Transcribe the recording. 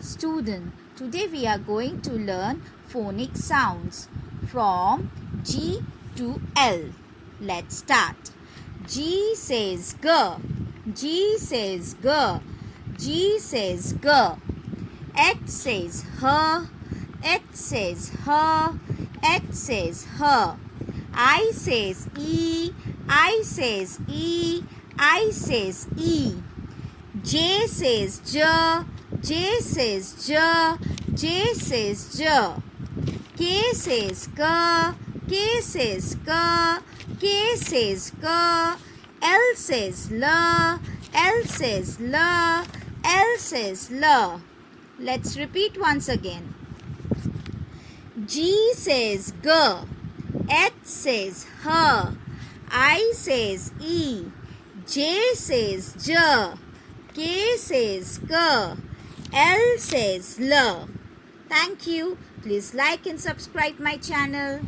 student. Today we are going to learn phonic sounds from G to L. Let's start. G says G. G says G. G says G. H says H. H says H. H says H. I says E. I says E. I says E. J says J. J says J. J says J. K says K. K says K. K says K. L says L. L says L. L says L. Let's repeat once again. G says G. H says H. I says E. J says J. K says K. L says L. Thank you. Please like and subscribe my channel.